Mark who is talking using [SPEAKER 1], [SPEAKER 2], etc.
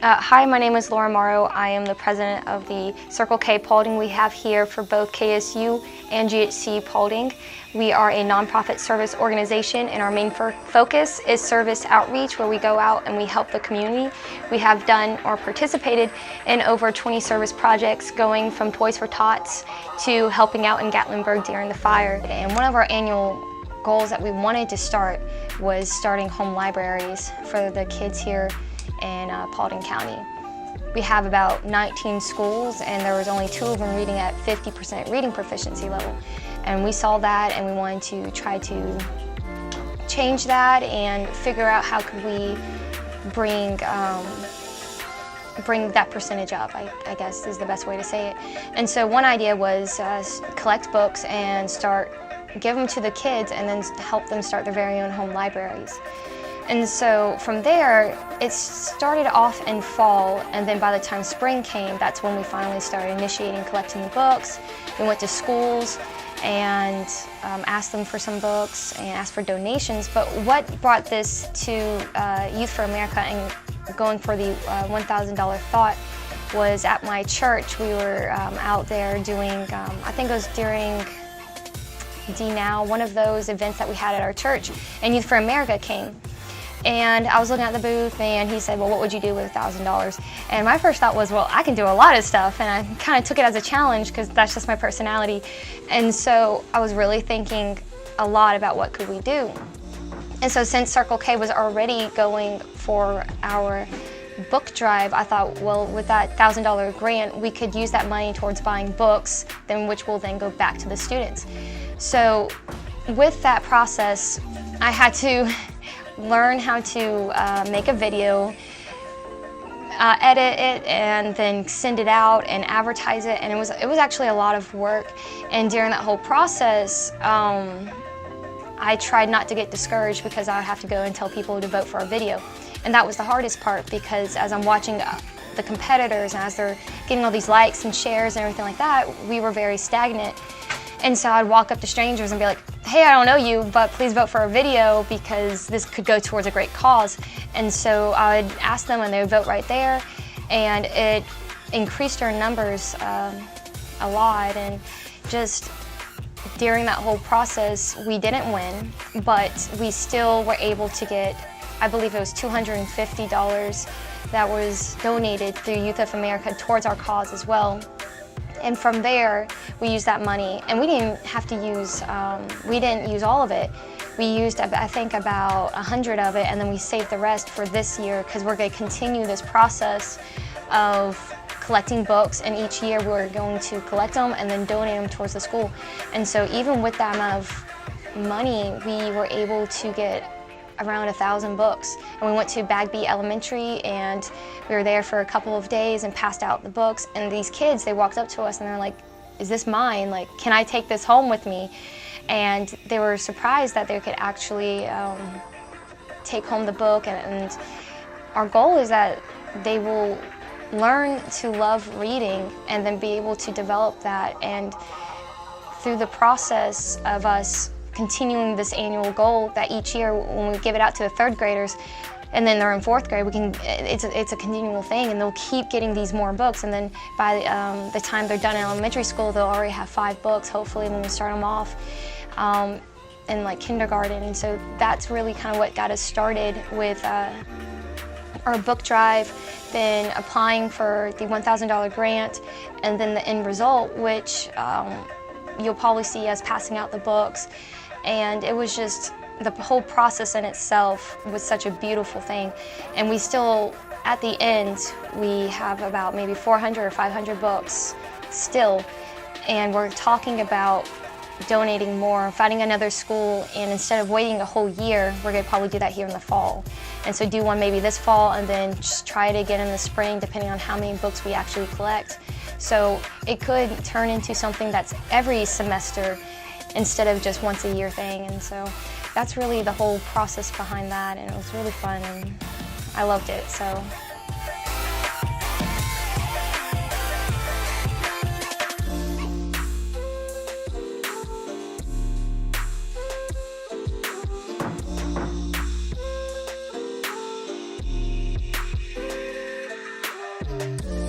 [SPEAKER 1] Hi, my name is Laura Morrow. I am the president of the Circle K Paulding we have here for both KSU and GHC Paulding. We are a nonprofit service organization, and our main focus is service outreach, where we go out and we help the community. We have done or participated in over 20 service projects, going from Toys for Tots to helping out in Gatlinburg during the fire. And one of our annual goals that we wanted to start was starting home libraries for the kids here in Paulding County. We have about 19 schools, and there was only 2 of them reading at 50% reading proficiency level. And we saw that, and we wanted to try to change that and figure out how could we bring that percentage up, I guess is the best way to say it. And so one idea was collect books and give them to the kids, and then help them start their very own home libraries. And so from there, it started off in fall, and then by the time spring came, that's when we finally started initiating collecting the books. We went to schools and asked them for some books and asked for donations. But what brought this to Youth for America and going for the $1,000 thought was at my church. We were out there doing, I think it was during D-Now, one of those events that we had at our church, and Youth for America came. And I was looking at the booth, and he said, well, what would you do with $1,000? And my first thought was, well, I can do a lot of stuff. And I kind of took it as a challenge, because that's just my personality. And so I was really thinking a lot about what could we do. And so since Circle K was already going for our book drive, I thought, well, with that $1,000 grant, we could use that money towards buying books, which will then go back to the students. So with that process, I had to learn how to make a video, edit it, and then send it out and advertise it. And it was actually a lot of work. And during that whole process, I tried not to get discouraged, because I would have to go and tell people to vote for our video. And that was the hardest part, because as I'm watching the competitors, and as they're getting all these likes and shares and everything like that, we were very stagnant. And so I'd walk up to strangers and be like, hey, I don't know you, but please vote for our video, because this could go towards a great cause. And so I would ask them, and they would vote right there. And it increased our numbers a lot. And just during that whole process, we didn't win, but we still were able to get, I believe it was $250 that was donated through Youth of America towards our cause as well. And from there, we used that money, and we didn't have to use, we didn't use all of it. We used, I think, about 100 of it, and then we saved the rest for this year, because we're going to continue this process of collecting books, and each year we're going to collect them and then donate them towards the school. And so even with that amount of money, we were able to get around 1,000 books. And we went to Bagby Elementary, and we were there for a couple of days and passed out the books. And these kids, they walked up to us and they're like, is this mine? Like, can I take this home with me? And they were surprised that they could actually take home the book. And our goal is that they will learn to love reading and then be able to develop that. And through the process of us continuing this annual goal, that each year when we give it out to the 3rd graders, and then they're in 4th grade, it's a continual thing, and they'll keep getting these more books. And then by the time they're done in elementary school, they'll already have 5 books, hopefully, when we start them off in like kindergarten. And so that's really kind of what got us started with our book drive, then applying for the $1,000 grant, and then the end result, which you'll probably see us passing out the books. And it was just, the whole process in itself was such a beautiful thing. And we still, at the end, we have about maybe 400 or 500 books still. And we're talking about donating more, finding another school, and instead of waiting a whole year, we're going to probably do that here in the fall. And so do one maybe this fall, and then just try it again in the spring, depending on how many books we actually collect. So it could turn into something that's every semester instead of just once a year thing. And so that's really the whole process behind that, and it was really fun, and I loved it. So
[SPEAKER 2] you.